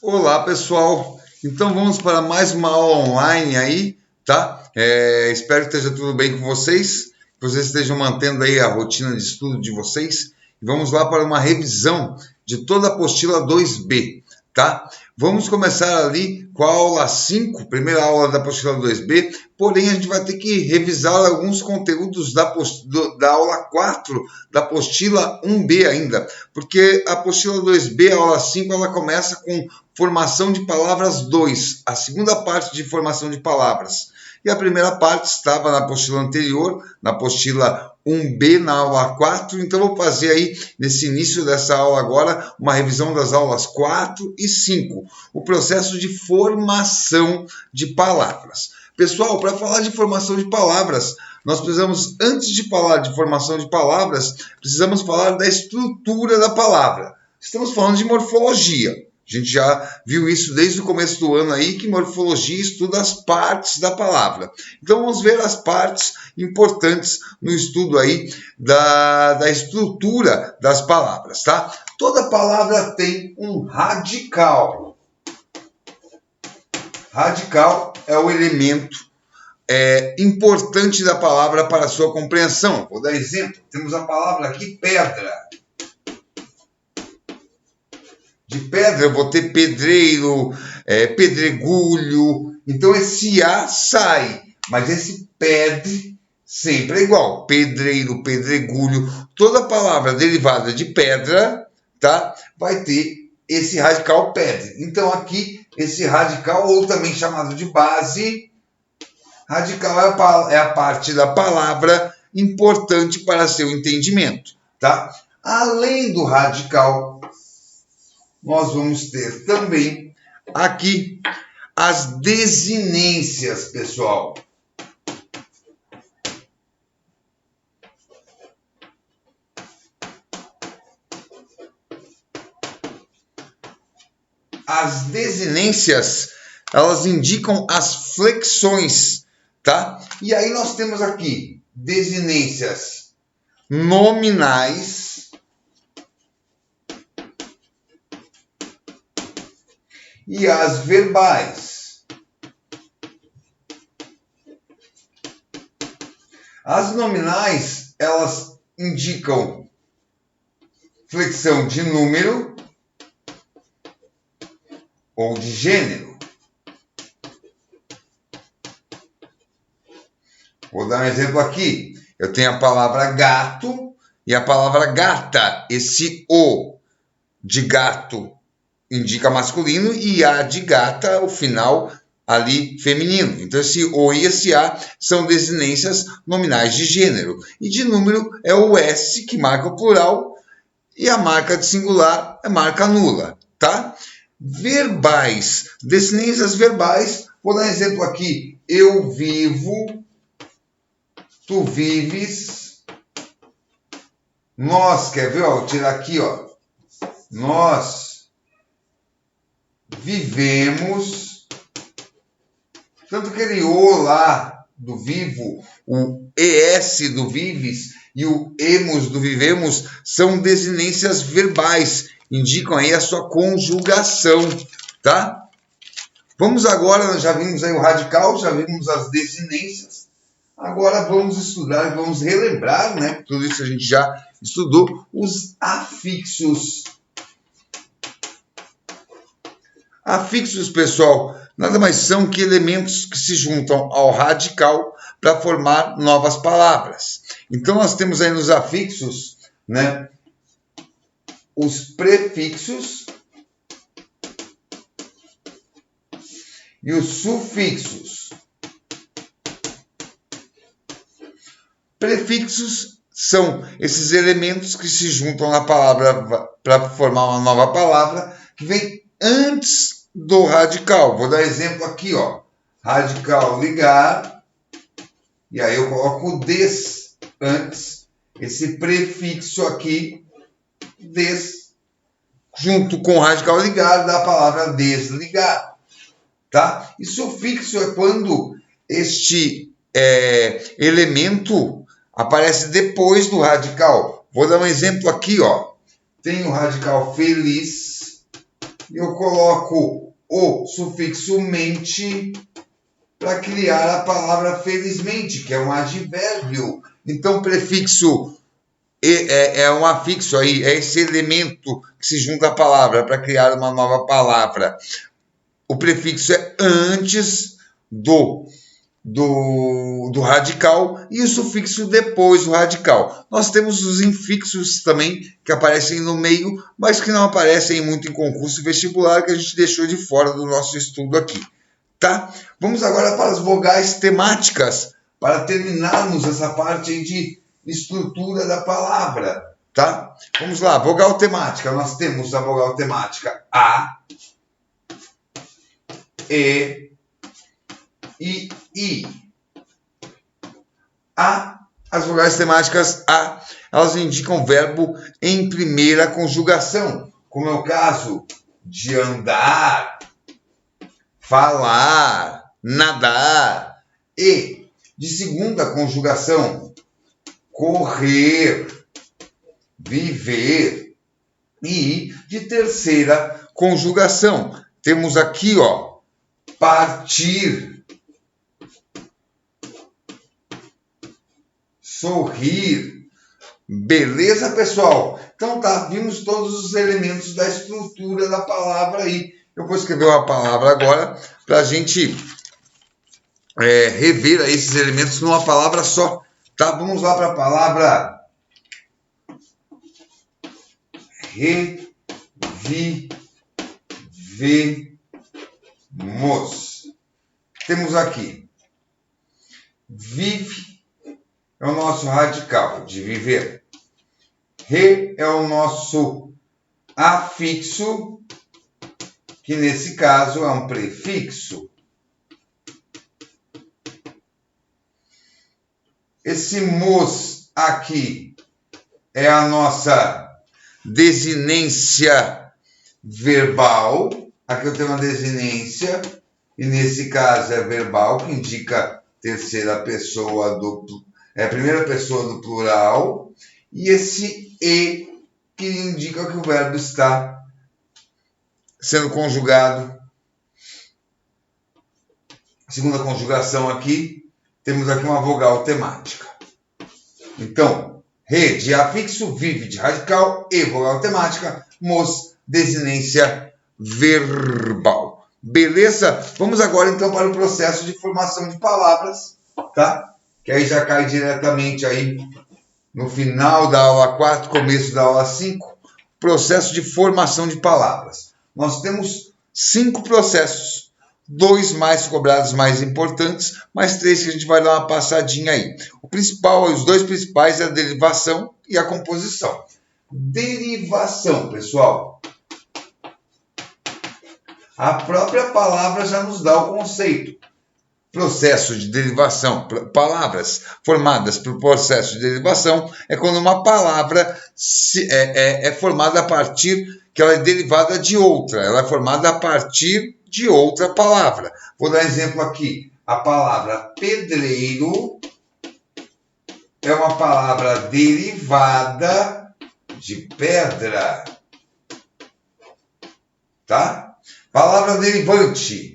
Olá, pessoal. Então vamos para mais uma aula online aí, tá? Espero que esteja tudo bem com vocês, que vocês estejam mantendo aí a rotina de estudo de vocês. E vamos lá para uma revisão de toda a apostila 2B, tá? Vamos começar ali com a aula 5, primeira aula da apostila 2B, porém a gente vai ter que revisar alguns conteúdos da aula 4 da apostila 1B ainda, porque a apostila 2B, a aula 5, ela começa com formação de palavras 2, a segunda parte de formação de palavras. E a primeira parte estava na apostila anterior, na apostila 1B, na aula 4. Então, vou fazer aí, nesse início dessa aula agora, uma revisão das aulas 4 e 5. O processo de formação de palavras. Pessoal, para falar de formação de palavras, nós precisamos, antes de falar de formação de palavras, precisamos falar da estrutura da palavra. Estamos falando de morfologia. A gente já viu isso desde o começo do ano aí, que morfologia estuda as partes da palavra. Então vamos ver as partes importantes no estudo aí da estrutura das palavras, tá? Toda palavra tem um radical. Radical é o elemento importante da palavra para a sua compreensão. Vou dar exemplo. Temos a palavra aqui, pedra. De pedra eu vou ter pedreiro, pedregulho. Então esse A sai, mas esse pedre sempre é igual. Pedreiro, pedregulho, toda palavra derivada de pedra, tá? Vai ter esse radical pedre. Então aqui esse radical, ou também chamado de base, radical é a parte da palavra importante para seu entendimento, tá? Além do radical, nós vamos ter também aqui as desinências, pessoal. As desinências, elas indicam as flexões, tá? E aí nós temos aqui desinências nominais e as verbais. As nominais, elas indicam flexão de número ou de gênero. Vou dar um exemplo aqui. Eu tenho a palavra gato e a palavra gata. Esse O de gato indica masculino e A de gata, o final ali feminino. Então esse O e esse A são desinências nominais de gênero. E de número é o S, que marca o plural, e a marca de singular é marca nula, tá? Verbais, desinências verbais, vou dar um exemplo aqui. Eu vivo, tu vives, nós, quer ver? Ó, vou tirar aqui, ó. Nós vivemos, tanto aquele O lá do vivo, o ES do vives e o emos do vivemos são desinências verbais, indicam aí a sua conjugação, tá? Vamos agora, já vimos aí o radical, já vimos as desinências, agora vamos estudar, vamos relembrar, né? Tudo isso a gente já estudou, os afixos. Afixos, pessoal, nada mais são que elementos que se juntam ao radical para formar novas palavras. Então, nós temos aí nos afixos, né, os prefixos e os sufixos. Prefixos são esses elementos que se juntam na palavra para formar uma nova palavra que vem antes do radical. Vou dar exemplo aqui, ó. Radical ligar. E aí eu coloco o des antes. Esse prefixo aqui, des, junto com o radical ligar, dá a palavra desligar. Tá? E sufixo é quando este elemento aparece depois do radical. Vou dar um exemplo aqui, ó. Tem o radical feliz e eu coloco o sufixo mente para criar a palavra felizmente, que é um advérbio. Então, prefixo é um afixo aí, é esse elemento que se junta à palavra para criar uma nova palavra. O prefixo é antes do radical e o sufixo depois do radical. Nós temos os infixos também, que aparecem no meio, mas que não aparecem muito em concurso vestibular, que a gente deixou de fora do nosso estudo aqui. Tá? Vamos agora para as vogais temáticas, para terminarmos essa parte aí de estrutura da palavra. Tá? Vamos lá, vogal temática. Nós temos a vogal temática A, E e I. As vogais temáticas A, elas indicam verbo em primeira conjugação, como é o caso de andar, falar, nadar. E de segunda conjugação, correr, viver. E de terceira conjugação, temos aqui, ó, partir, sorrir. Beleza, pessoal? Então tá, vimos todos os elementos da estrutura da palavra aí. Eu vou escrever uma palavra agora para a gente rever aí esses elementos numa palavra só. Tá? Vamos lá para a palavra revivemos. Temos aqui vive é o nosso radical de viver. Re é o nosso afixo, que nesse caso é um prefixo. Esse mos aqui é a nossa desinência verbal. Aqui eu tenho uma desinência, e nesse caso é verbal, que indica terceira pessoa primeira pessoa do plural. E esse e, que indica que o verbo está sendo conjugado. Segunda conjugação aqui, temos aqui uma vogal temática. Então, re de afixo, vive de radical e vogal temática, mos, desinência verbal. Beleza? Vamos agora então para o processo de formação de palavras, tá? Que aí já cai diretamente aí no final da aula 4, começo da aula 5, processo de formação de palavras. Nós temos 5 processos, 2 mais cobrados mais importantes, mais 3 que a gente vai dar uma passadinha aí. Os 2 principais é a derivação e a composição. Derivação, pessoal. A própria palavra já nos dá o conceito. Processo de derivação, palavras formadas por processo de derivação, é quando uma palavra é formada a partir, que ela é derivada de outra, ela é formada a partir de outra palavra. Vou dar exemplo aqui. A palavra pedreiro é uma palavra derivada de pedra. Tá? Palavra derivante.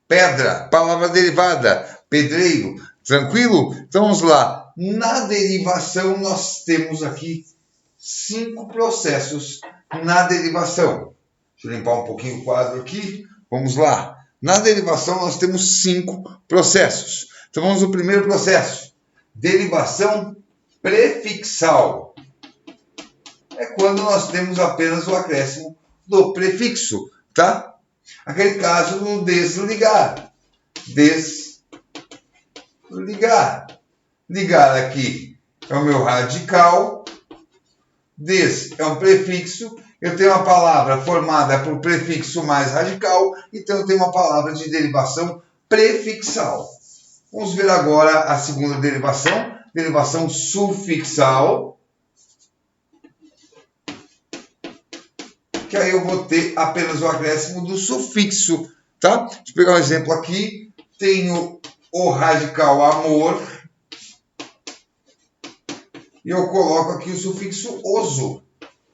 Pedra, palavra derivada, pedreiro, tranquilo? Então vamos lá. Na derivação nós temos aqui 5 processos na derivação. Deixa eu limpar um pouquinho o quadro aqui. Vamos lá. Na derivação nós temos 5 processos. Então vamos ao primeiro processo. Derivação prefixal. É quando nós temos apenas o acréscimo do prefixo, tá? Aquele caso do desligar. Desligar. Ligar aqui é o meu radical. Des é um prefixo. Eu tenho uma palavra formada por prefixo mais radical. Então eu tenho uma palavra de derivação prefixal. Vamos ver agora a segunda derivação. Derivação sufixal. Que aí eu vou ter apenas o acréscimo do sufixo, tá? Deixa eu pegar um exemplo aqui. Tenho o radical amor. E eu coloco aqui o sufixo oso.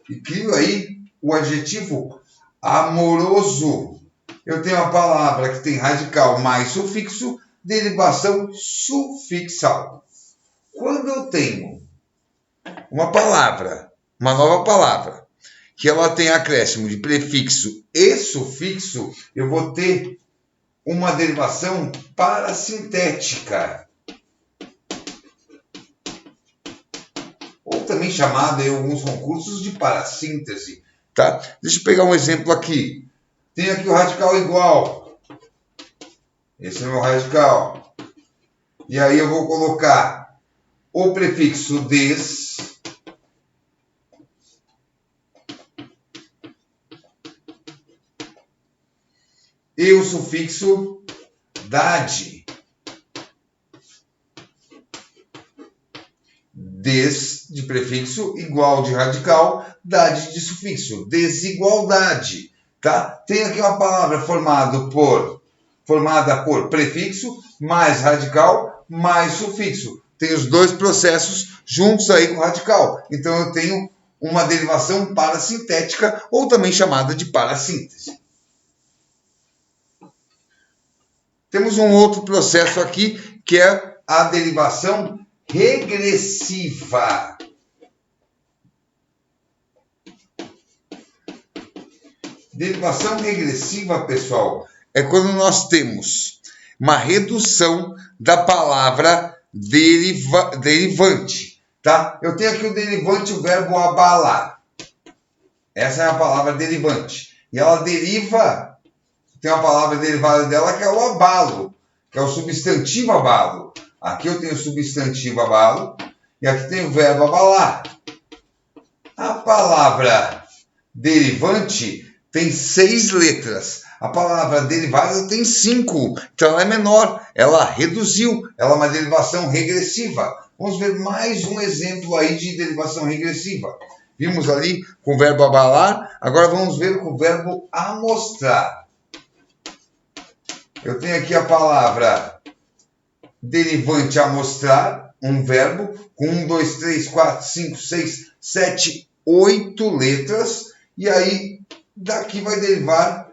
E crio aí o adjetivo amoroso. Eu tenho a palavra que tem radical mais sufixo, derivação sufixal. Quando eu tenho uma palavra, uma nova palavra, que ela tem acréscimo de prefixo e sufixo, eu vou ter uma derivação parasintética, ou também chamada em alguns concursos de parassíntese, tá? Deixa eu pegar um exemplo aqui. Tem aqui o radical igual. Esse é o meu radical. E aí eu vou colocar o prefixo des e o sufixo dade. Des de prefixo, igual de radical, dade de sufixo. Desigualdade. Tá? Tem aqui uma palavra formada por prefixo, mais radical, mais sufixo. Tem os dois processos juntos aí com radical. Então eu tenho uma derivação parasintética, ou também chamada de parassíntese. Temos um outro processo aqui, que é a derivação regressiva. Derivação regressiva, pessoal, é quando nós temos uma redução da palavra derivante, tá? Eu tenho aqui o derivante, o verbo abalar. Essa é a palavra derivante. E ela deriva, tem uma palavra derivada dela que é o abalo, que é o substantivo abalo. Aqui eu tenho o substantivo abalo e aqui tem o verbo abalar. A palavra derivante tem 6 letras. A palavra derivada tem 5. Então ela é menor. Ela reduziu. Ela é uma derivação regressiva. Vamos ver mais um exemplo aí de derivação regressiva. Vimos ali com o verbo abalar. Agora vamos ver com o verbo amostrar. Eu tenho aqui a palavra derivante amostrar, um verbo com 1, 2, 3, 4, 5, 6, 7, 8 letras. E aí daqui vai derivar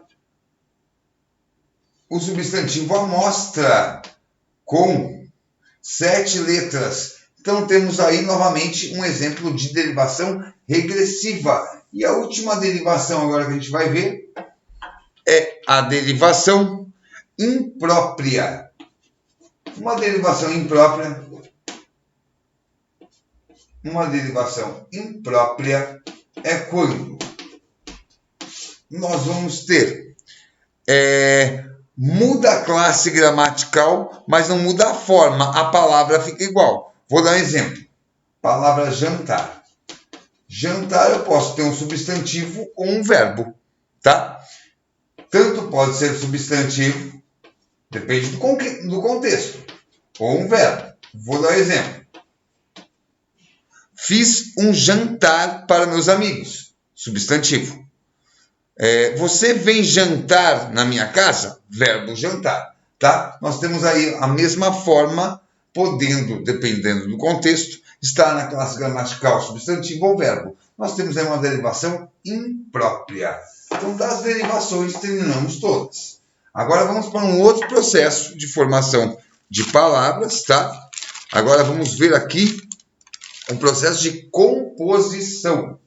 o substantivo amostra, com 7 letras. Então, temos aí, novamente, um exemplo de derivação regressiva. E a última derivação agora que a gente vai ver é a derivação imprópria. Uma derivação imprópria é quando nós vamos ter muda a classe gramatical, mas não muda a forma, a palavra fica igual. Vou dar um exemplo. Palavra jantar. Jantar eu posso ter um substantivo ou um verbo, tá? Tanto pode ser substantivo, depende do contexto, ou um verbo. Vou dar um exemplo. Fiz um jantar para meus amigos. Substantivo. Você vem jantar na minha casa? Verbo jantar, tá? Nós temos aí a mesma forma, podendo, dependendo do contexto, estar na classe gramatical substantivo ou verbo. Nós temos aí uma derivação imprópria. Então, das derivações, terminamos todas. Agora, vamos para um outro processo de formação de palavras, tá? Agora, vamos ver aqui um processo de composição.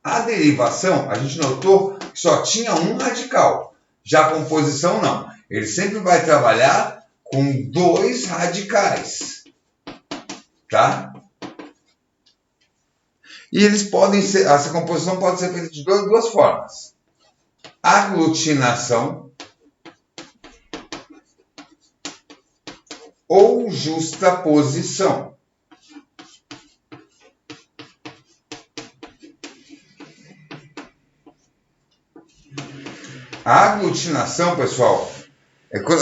A derivação, a gente notou que só tinha um radical. Já a composição, não. Ele sempre vai trabalhar com 2 radicais. Tá? E eles podem ser, essa composição pode ser feita de duas formas. Aglutinação ou justaposição. A aglutinação, pessoal,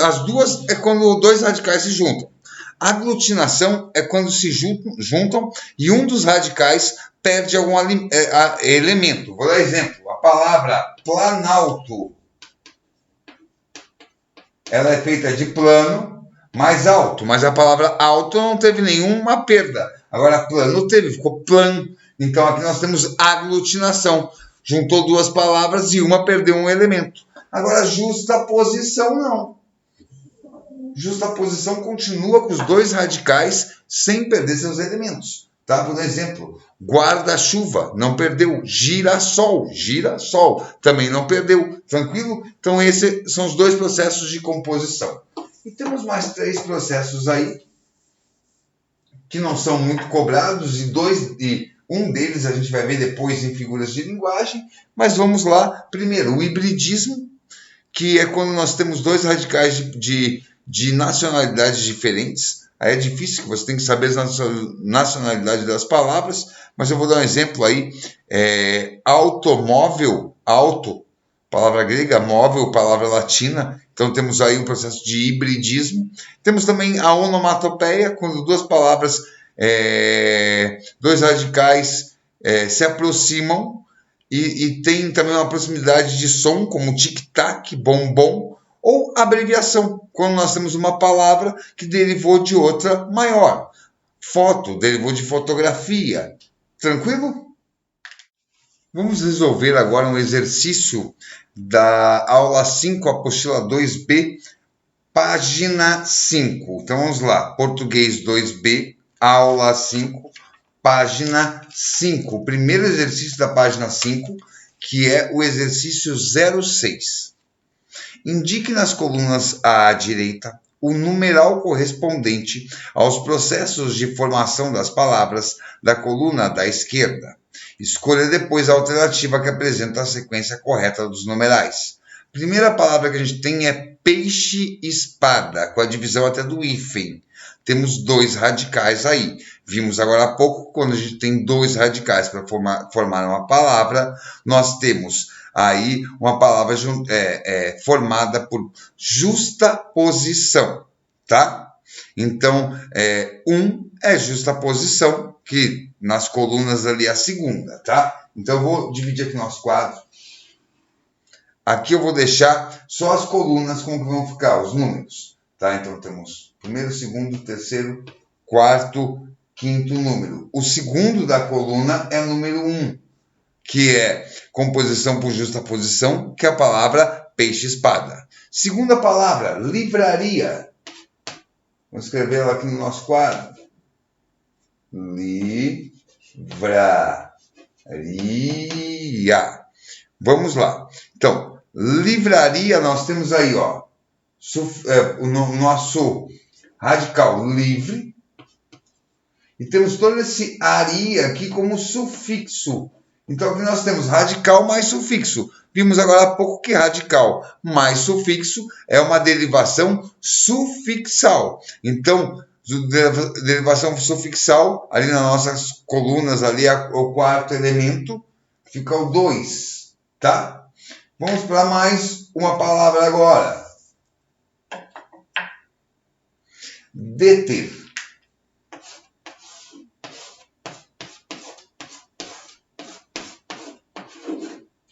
as duas é quando 2 radicais se juntam. A aglutinação é quando se juntam e um dos radicais perde algum elemento. Vou dar exemplo. A palavra planalto. Ela é feita de plano mais alto, mas a palavra alto não teve nenhuma perda. Agora plano teve, ficou plan. Então aqui nós temos aglutinação. juntou duas palavras e uma perdeu um elemento. Agora, justaposição não. Justaposição continua com os dois radicais sem perder seus elementos. Tá? Por exemplo, guarda-chuva não perdeu. Girassol, girassol também não perdeu. Tranquilo? Então, esses são os dois processos de composição. E temos mais 3 processos aí que não são muito cobrados e um deles a gente vai ver depois em figuras de linguagem. Mas vamos lá. Primeiro, o hibridismo, que é quando nós temos dois radicais de nacionalidades diferentes. Aí é difícil, que você tem que saber as nacionalidades das palavras, mas eu vou dar um exemplo aí. Automóvel, auto, palavra grega, móvel, palavra latina. Então temos aí um processo de hibridismo. Temos também a onomatopeia, quando duas palavras, dois radicais se aproximam e tem também uma proximidade de som, como tic-tac, bombom, ou abreviação, quando nós temos uma palavra que derivou de outra maior. Foto, derivou de fotografia. Tranquilo? Vamos resolver agora um exercício da aula 5, apostila 2B, página 5. Então vamos lá, português 2B, aula 5, página 5. O primeiro exercício da página 5, que é o exercício 06. Indique nas colunas à direita o numeral correspondente aos processos de formação das palavras da coluna da esquerda. Escolha depois a alternativa que apresenta a sequência correta dos numerais. A primeira palavra que a gente tem é peixe-espada, com a divisão até do hífen. Temos dois radicais aí. Vimos agora há pouco, quando a gente tem dois radicais para formar uma palavra, nós temos aí uma palavra formada por justaposição, tá? Então, um é justaposição, que nas colunas ali é a segunda, tá? Então, eu vou dividir aqui nosso quadro. Aqui eu vou deixar só as colunas como que vão ficar, os números, tá? Então, temos primeiro, segundo, terceiro, quarto, quinto número. O segundo da coluna é o número 1, que é composição por justaposição, que é a palavra peixe-espada. Segunda palavra, livraria. Vamos escrever ela aqui no nosso quadro. Livraria. Vamos lá. Então, livraria, nós temos aí, ó, o nosso radical livre. E temos todo esse aria aqui como sufixo. Então, aqui nós temos radical mais sufixo. Vimos agora há pouco que radical mais sufixo é uma derivação sufixal. Então, derivação sufixal, ali nas nossas colunas, ali é o quarto elemento, fica o 2, tá? Vamos para mais uma palavra agora. Deter.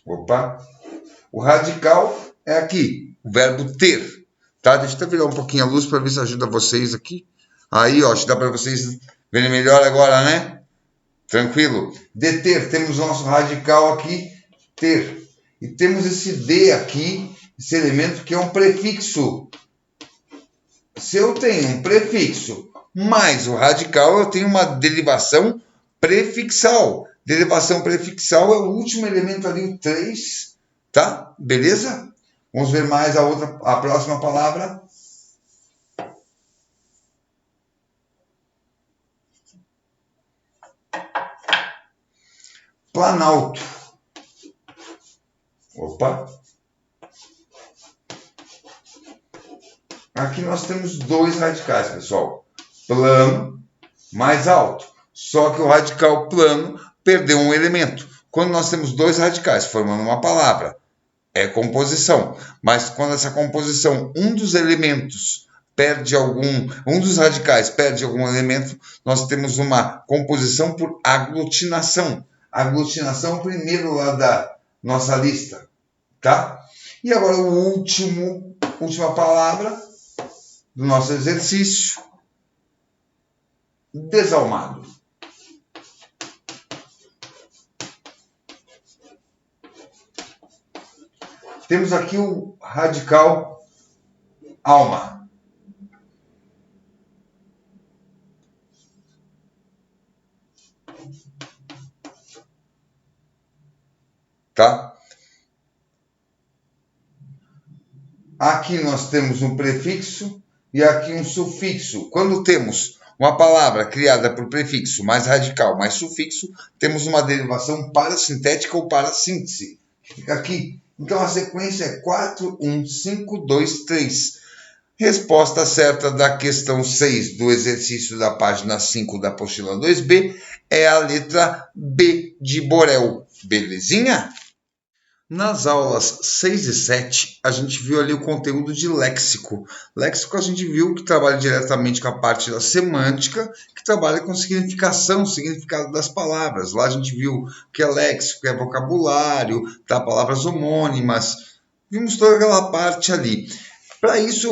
Opa! O radical é aqui, o verbo ter, tá? Deixa eu virar um pouquinho a luz para ver se ajuda vocês aqui. Aí, ó, acho que dá para vocês verem melhor agora, né? Tranquilo? Deter, temos o nosso radical aqui, ter. E temos esse D aqui, esse elemento que é um prefixo. Se eu tenho um prefixo mais o radical, eu tenho uma derivação prefixal. Derivação prefixal é o último elemento ali, o 3, tá? Beleza? Vamos ver mais a próxima palavra. Planalto. Opa! Aqui nós temos dois radicais, pessoal. Plano mais alto. Só que o radical plano perdeu um elemento. Quando nós temos dois radicais formando uma palavra, é composição. Mas quando essa composição, um dos elementos um dos radicais perde algum elemento, nós temos uma composição por aglutinação. Aglutinação primeiro lá da nossa lista, tá? E agora última palavra do nosso exercício. Desalmado. Temos aqui o radical alma. Tá? Aqui nós temos um prefixo e aqui um sufixo. Quando temos uma palavra criada por prefixo mais radical mais sufixo, temos uma derivação parasintética ou parassíntese. Fica aqui. Então a sequência é 4, 1, 5, 2, 3. Resposta certa da questão 6 do exercício da página 5 da apostila 2B é a letra B de Borel. Belezinha? Nas aulas 6 e 7, a gente viu ali o conteúdo de léxico. Léxico a gente viu que trabalha diretamente com a parte da semântica, que trabalha com significação, significado das palavras. Lá a gente viu o que é léxico, que é vocabulário, tá? Palavras homônimas. Vimos toda aquela parte ali. Para isso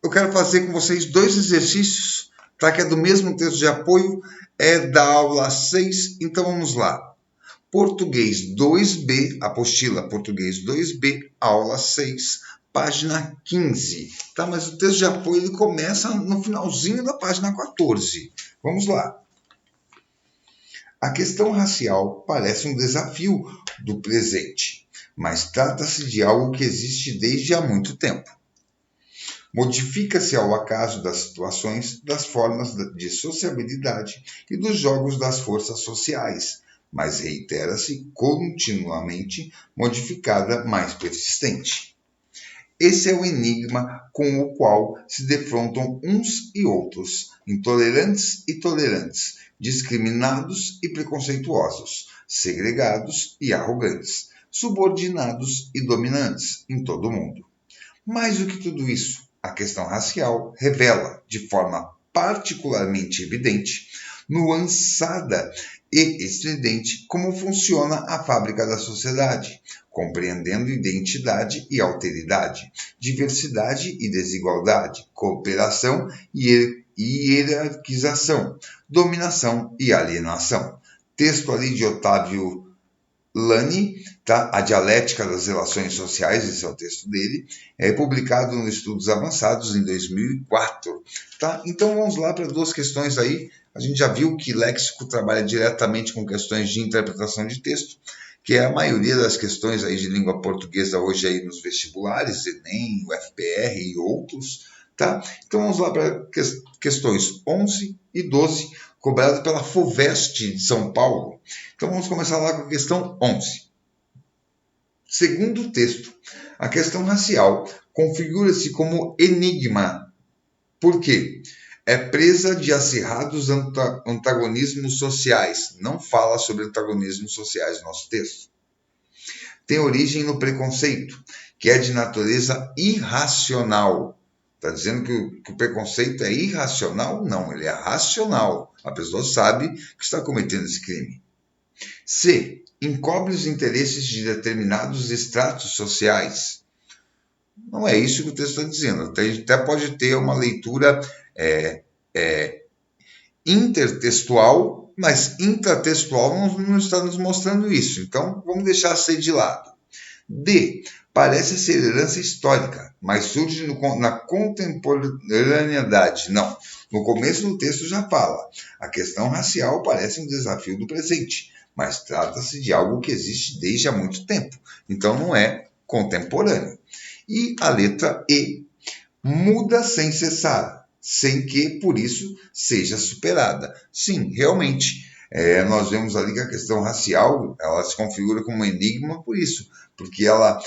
eu quero fazer com vocês 2 exercícios, tá? Que é do mesmo texto de apoio, é da aula 6. Então vamos lá. Português 2B, apostila Português 2B, aula 6, página 15. Tá? Mas o texto de apoio ele começa no finalzinho da página 14. Vamos lá. A questão racial parece um desafio do presente, mas trata-se de algo que existe desde há muito tempo. Modifica-se ao acaso das situações, das formas de sociabilidade e dos jogos das forças sociais, mas reitera-se continuamente, modificada, mais persistente. Esse é o enigma com o qual se defrontam uns e outros, intolerantes e tolerantes, discriminados e preconceituosos, segregados e arrogantes, subordinados e dominantes em todo o mundo. Mais do que tudo isso, a questão racial revela, de forma particularmente evidente, nuançada e estridente, como funciona a fábrica da sociedade, compreendendo identidade e alteridade, diversidade e desigualdade, cooperação e hierarquização, dominação e alienação. Texto ali de Otávio Lani, tá? A Dialética das Relações Sociais, esse é o texto dele, é publicado no Estudos Avançados em 2004. Tá? Então vamos lá para 2 questões aí. A gente já viu que léxico trabalha diretamente com questões de interpretação de texto, que é a maioria das questões aí de língua portuguesa hoje aí nos vestibulares, Enem, UFPR e outros. Tá? Então vamos lá para questões 11 e 12, cobradas pela FUVEST de São Paulo. Então vamos começar lá com a questão 11. Segundo o texto, a questão racial configura-se como enigma. Por quê? É presa de acirrados antagonismos sociais. Não fala sobre antagonismos sociais no nosso texto. Tem origem no preconceito, que é de natureza irracional. Está dizendo que o preconceito é irracional? Não, ele é racional. A pessoa sabe que está cometendo esse crime. C. Encobre os interesses de determinados estratos sociais. Não é isso que o texto está dizendo. Até pode ter uma leitura intertextual, mas intratextual não está nos mostrando isso. Então, vamos deixar C de lado. D. Parece ser herança histórica, mas surge na contemporaneidade. Não. No começo do texto já fala. A questão racial parece um desafio do presente, mas trata-se de algo que existe desde há muito tempo. Então não é contemporâneo. E a letra E. Muda sem cessar, sem que, por isso, seja superada. Sim, realmente. Nós vemos ali que a questão racial ela se configura como um enigma por isso, porque ela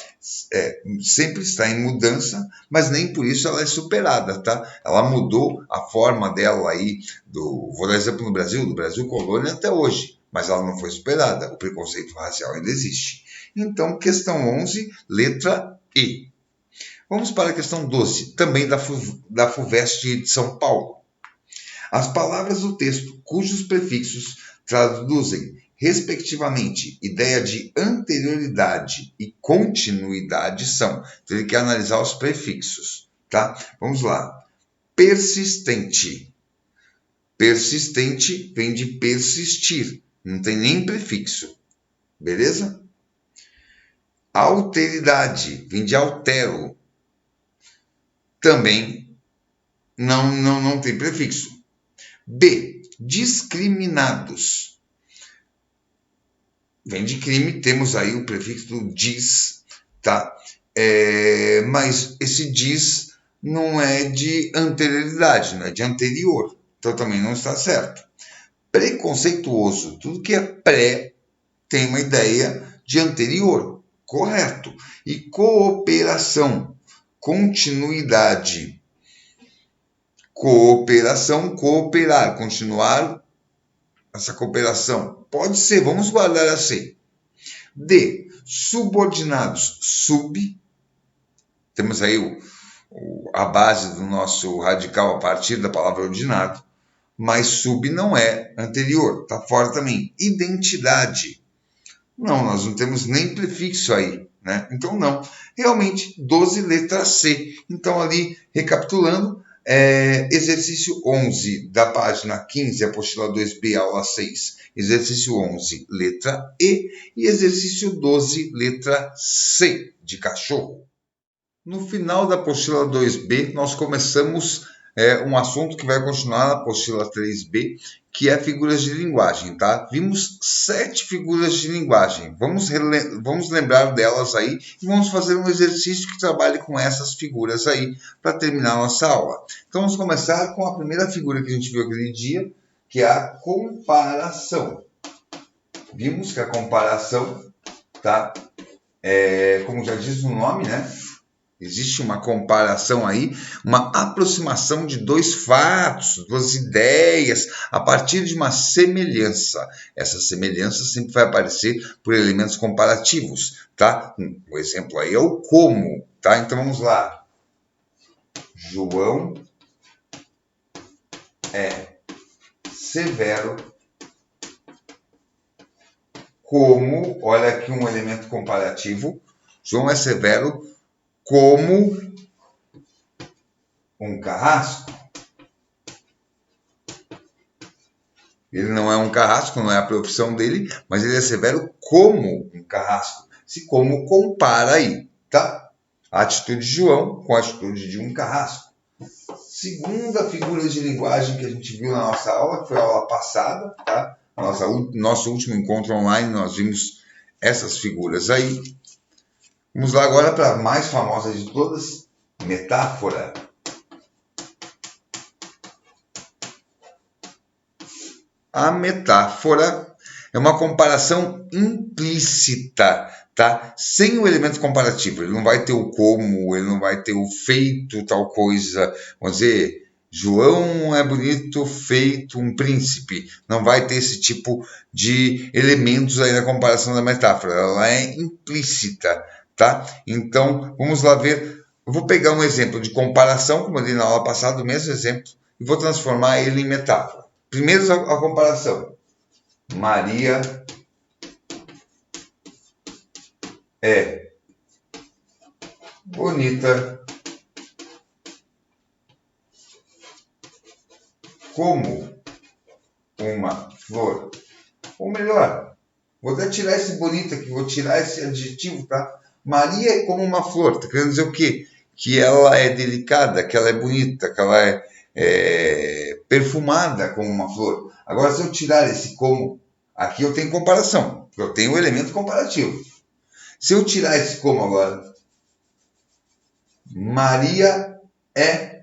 sempre está em mudança, mas nem por isso ela é superada, tá? Ela mudou a forma dela aí, vou dar exemplo no Brasil, do Brasil colônia até hoje, mas ela não foi superada, o preconceito racial ainda existe. Então, questão 11, letra E. Vamos para a questão 12, também da FUVEST de São Paulo. As palavras do texto cujos prefixos traduzem, respectivamente, ideia de anterioridade e continuidade são. Então, ele quer analisar os prefixos. Tá? Vamos lá. Persistente. Persistente vem de persistir. Não tem nem prefixo. Beleza? Alteridade, vem de altero. Também não tem prefixo. B, discriminados. Vem de crime, temos aí o prefixo do dis, tá? Mas esse dis não é de anterioridade, não é de anterior. Então também não está certo. Preconceituoso, tudo que é pré tem uma ideia de anterior, correto. E cooperação, continuidade. Cooperação, cooperar, continuar essa cooperação. Pode ser, vamos guardar assim. D, subordinados, sub. Temos aí a base do nosso radical a partir da palavra ordinado, mas sub não é anterior, está fora também. Identidade. Não, nós não temos nem prefixo aí, né? Então não. Realmente, 12, letra C. Então ali, recapitulando, exercício 11 da página 15, apostila 2B, aula 6. Exercício 11, letra E. E exercício 12, letra C, de cachorro. No final da apostila 2B, nós começamos um assunto que vai continuar na apostila 3B, que é figuras de linguagem, tá? Vimos 7 figuras de linguagem. Vamos lembrar delas aí e vamos fazer um exercício que trabalhe com essas figuras aí para terminar a nossa aula. Então, vamos começar com a primeira figura que a gente viu aquele dia, que é a comparação. Vimos que a comparação, tá? Como já diz o nome, né? Existe uma comparação aí, uma aproximação de dois fatos, duas ideias, a partir de uma semelhança. Essa semelhança sempre vai aparecer por elementos comparativos, tá? O exemplo aí é o como, tá? Então vamos lá. João é severo como, olha aqui um elemento comparativo, João é severo como um carrasco. Ele não é um carrasco, não é a profissão dele, mas ele é severo como um carrasco. Se como compara aí, tá? A atitude de João com a atitude de um carrasco. Segunda figura de linguagem que a gente viu na nossa aula, que foi a aula passada, tá? Nosso último encontro online, nós vimos essas figuras aí. Vamos lá agora para a mais famosa de todas, metáfora. A metáfora é uma comparação implícita, tá? Sem o elemento comparativo. Ele não vai ter o como, ele não vai ter o feito tal coisa. Vamos dizer, João é bonito, feito um príncipe. Não vai ter esse tipo de elementos aí na comparação da metáfora. Ela é implícita, tá? Então, vamos lá ver. Eu vou pegar um exemplo de comparação, como eu dei na aula passada, o mesmo exemplo, e vou transformar ele em metáfora. Primeiro a comparação. Maria é bonita como uma flor. Ou melhor, vou até tirar esse bonita aqui, vou tirar esse adjetivo, tá? Maria é como uma flor. Tá querendo dizer o quê? Que ela é delicada, que ela é bonita, que ela é perfumada como uma flor. Agora, se eu tirar esse como, aqui eu tenho comparação, eu tenho o elemento comparativo. Se eu tirar esse como agora, Maria é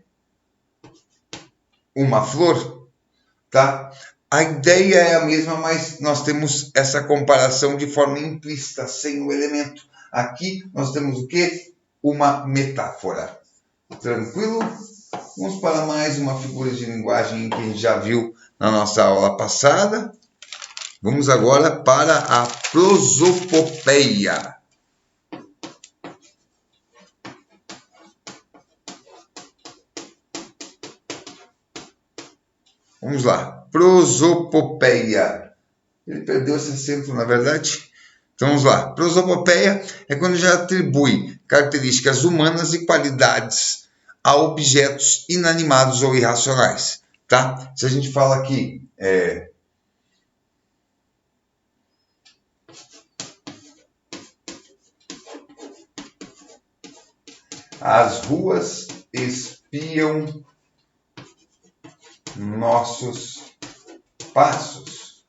uma flor, tá? A ideia é a mesma, mas nós temos essa comparação de forma implícita, sem o elemento. Aqui nós temos o quê? Uma metáfora. Tranquilo? Vamos para mais uma figura de linguagem que a gente já viu na nossa aula passada. Vamos agora para a prosopopeia. Vamos lá. Prosopopeia. Ele perdeu esse acento, na verdade. Então vamos lá. Prosopopeia é quando já atribui características humanas e qualidades a objetos inanimados ou irracionais. Tá? Se a gente fala aqui As ruas espiam nossos passos,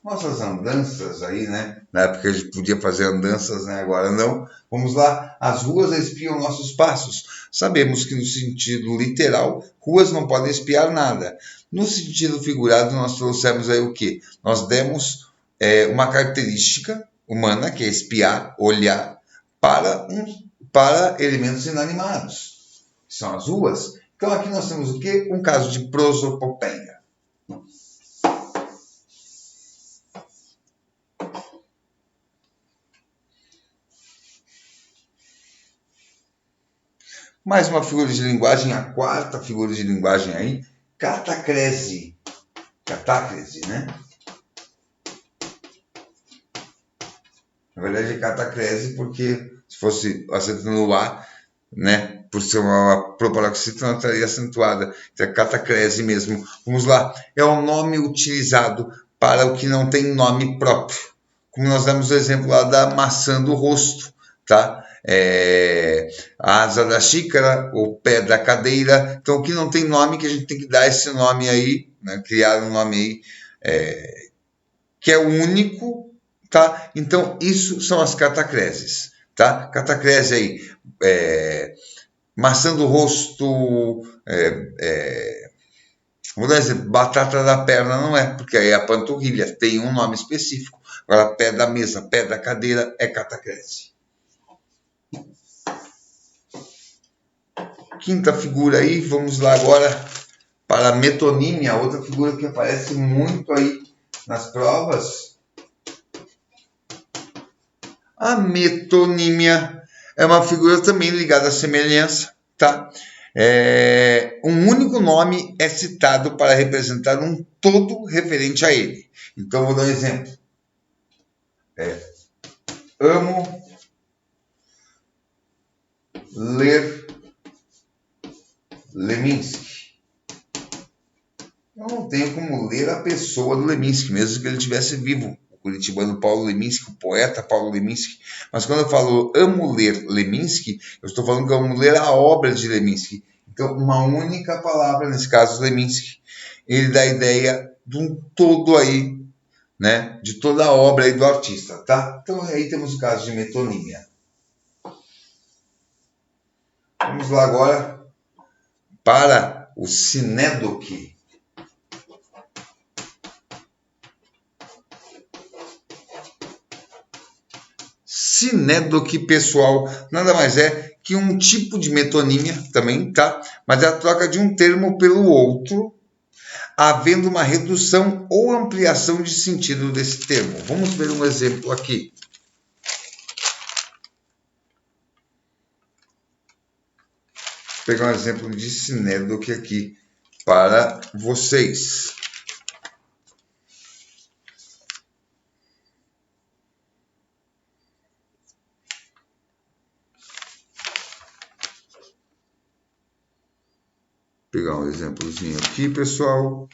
nossas andanças aí, né? Na época a gente podia fazer andanças, né? Agora não. Vamos lá. As ruas espiam nossos passos. Sabemos que no sentido literal, ruas não podem espiar nada. No sentido figurado, nós trouxemos aí o quê? Nós demos uma característica humana, que é espiar, olhar, para elementos inanimados, que são as ruas. Então aqui nós temos o quê? Um caso de prosopopeia. Mais uma figura de linguagem, a quarta figura de linguagem aí, catacrese. Catácrese, né? Na verdade é catacrese porque se fosse acento no A, né? Por ser uma proparoxítona, não estaria acentuada. Então é catacrese mesmo. Vamos lá. É o nome utilizado para o que não tem nome próprio. Como nós demos o exemplo lá da maçã do rosto, tá? A asa da xícara, o pé da cadeira. Então, o que não tem nome, que a gente tem que dar esse nome aí, né? Criar um nome aí que é único, tá? Então, isso são as catacreses, tá? Catacrese aí, maçã do rosto, vou dar exemplo, batata da perna não é, porque aí é a panturrilha, tem um nome específico. Agora, pé da mesa, pé da cadeira é catacrese. Quinta figura aí, vamos lá agora para a metonímia, outra figura que aparece muito aí nas provas. A metonímia é uma figura também ligada à semelhança, tá? Um único nome é citado para representar um todo referente a ele. Então, vou dar um exemplo. Amo ler Leminski. Eu não tenho como ler a pessoa do Leminski, mesmo que ele estivesse vivo. O curitibano Paulo Leminski, o poeta Paulo Leminski. Mas quando eu falo amo ler Leminski, eu estou falando que eu amo ler a obra de Leminski. Então, uma única palavra, nesse caso, Leminski, ele dá a ideia de um todo aí, né? De toda a obra aí do artista, tá? Então, aí temos o caso de metonímia. Vamos lá agora para o sinédoque. Sinédoque, pessoal, nada mais é que um tipo de metonímia também, tá? Mas é a troca de um termo pelo outro, havendo uma redução ou ampliação de sentido desse termo. Vamos ver um exemplo aqui. Vou pegar um exemplo de sinédoque aqui para vocês. Vou pegar um exemplozinho aqui, pessoal.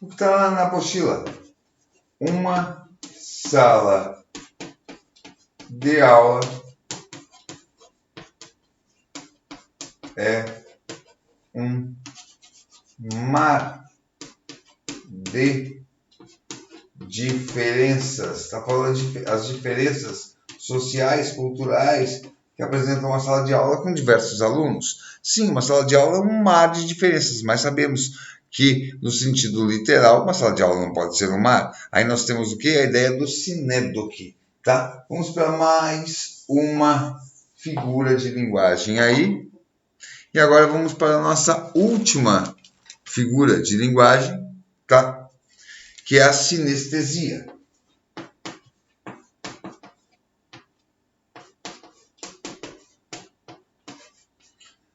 O que está lá na apostila? Uma sala de aula é um mar de diferenças. Está falando as diferenças sociais, culturais que apresentam uma sala de aula com diversos alunos. Sim, uma sala de aula é um mar de diferenças, mas sabemos que, no sentido literal, uma sala de aula não pode ser um mar. Aí nós temos o quê? A ideia do sinédoque, tá? Vamos para mais uma figura de linguagem aí. E agora vamos para a nossa última figura de linguagem, tá? Que é a sinestesia.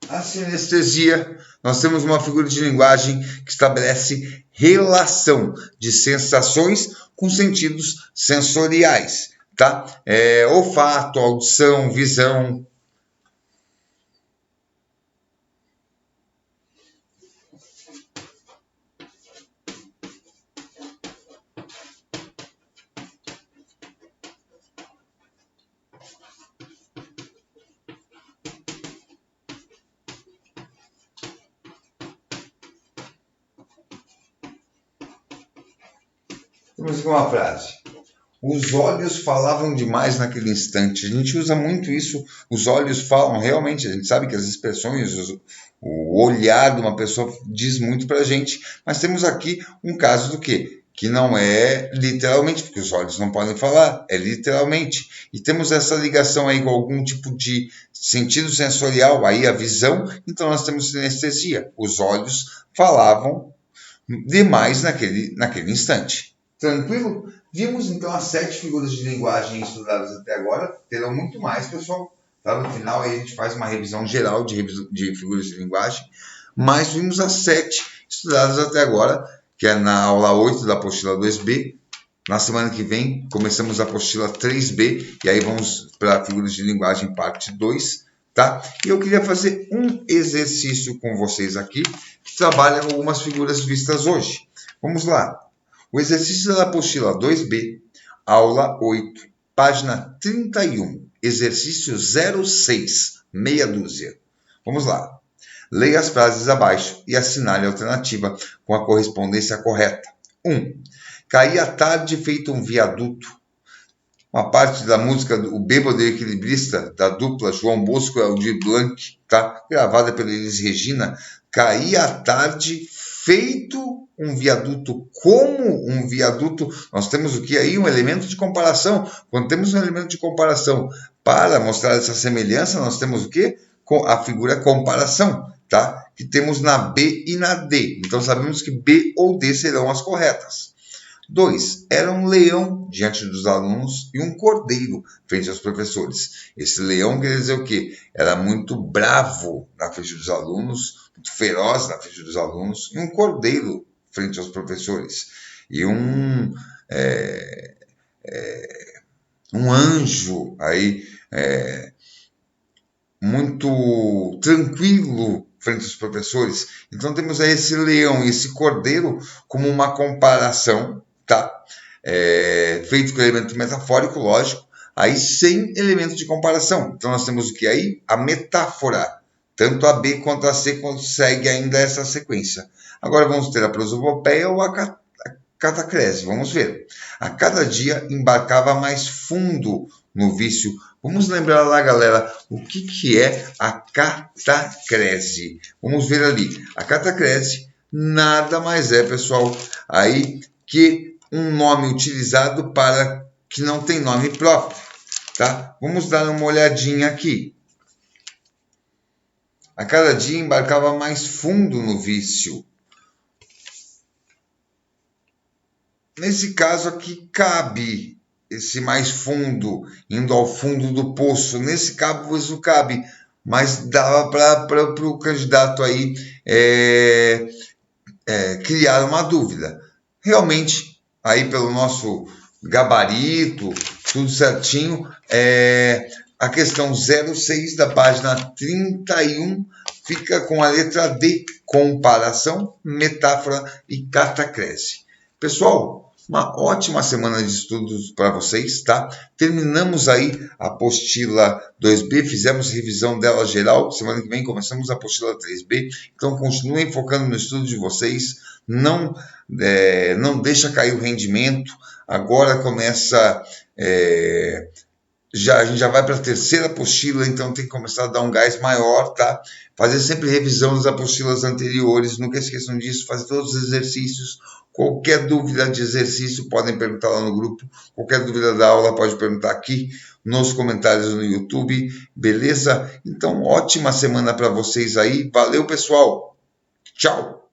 A sinestesia, nós temos uma figura de linguagem que estabelece relação de sensações com sentidos sensoriais, tá? Olfato, audição, visão. Temos aqui uma frase. Os olhos falavam demais naquele instante. A gente usa muito isso. Os olhos falam realmente. A gente sabe que as expressões, o olhar de uma pessoa diz muito para a gente. Mas temos aqui um caso do quê? Que não é literalmente, porque os olhos não podem falar, é literalmente. E temos essa ligação aí com algum tipo de sentido sensorial, aí a visão. Então nós temos sinestesia. Os olhos falavam demais naquele instante. Tranquilo? Vimos então as 7 figuras de linguagem estudadas até agora. Terão muito mais, pessoal. Tá? No final aí a gente faz uma revisão geral de figuras de linguagem. Mas vimos as 7 estudadas até agora, que é na aula 8 da apostila 2B. Na semana que vem começamos a apostila 3B. E aí vamos para figuras de linguagem parte 2. Tá? E eu queria fazer um exercício com vocês aqui, que trabalha com algumas figuras vistas hoje. Vamos lá. O exercício da apostila 2B, aula 8, página 31, exercício 06, meia dúzia. Vamos lá. Leia as frases abaixo e assinale a alternativa com a correspondência correta. 1. Caí à tarde feito um viaduto. Uma parte da música O Bêbado e Equilibrista, da dupla João Bosco e Aldir Blanc, tá? Gravada pela Elis Regina. Caí à tarde feito um viaduto. Como um viaduto? Nós temos o que aí? Um elemento de comparação. Quando temos um elemento de comparação para mostrar essa semelhança, nós temos o quê? A figura comparação, tá? Que temos na B e na D. Então sabemos que B ou D serão as corretas. 2. Era um leão diante dos alunos e um cordeiro frente aos professores. Esse leão quer dizer o quê? Era muito bravo na frente dos alunos, muito feroz na frente dos alunos, e um cordeiro frente aos professores. E um anjo aí, muito tranquilo frente aos professores. Então temos aí esse leão e esse cordeiro como uma comparação, tá? Feito com elemento metafórico, lógico, aí sem elemento de comparação. Então nós temos o que aí? A metáfora. Tanto a B quanto a C consegue ainda essa sequência. Agora vamos ter a prosopopeia ou a catacrese. Vamos ver. A cada dia embarcava mais fundo no vício. Vamos lembrar lá, galera, o que é a catacrese. Vamos ver ali. A catacrese nada mais é, pessoal, aí que um nome utilizado para que não tem nome próprio, tá? Vamos dar uma olhadinha aqui. A cada dia embarcava mais fundo no vício. Nesse caso aqui cabe esse mais fundo, indo ao fundo do poço. Nesse caso cabe, mas dava para o candidato aí criar uma dúvida. Realmente, aí pelo nosso gabarito, tudo certinho, a questão 06 da página 31 fica com a letra D, comparação, metáfora e catacrese. Pessoal, uma ótima semana de estudos para vocês, tá? Terminamos aí a apostila 2B, fizemos revisão dela geral, semana que vem começamos a apostila 3B, então continuem focando no estudo de vocês, não deixa cair o rendimento, agora começa... a gente já vai para a terceira apostila, então tem que começar a dar um gás maior, tá? Fazer sempre revisão das apostilas anteriores, nunca esqueçam disso, fazer todos os exercícios. Qualquer dúvida de exercício podem perguntar lá no grupo, qualquer dúvida da aula pode perguntar aqui nos comentários no YouTube, beleza? Então, ótima semana para vocês aí, valeu pessoal, tchau!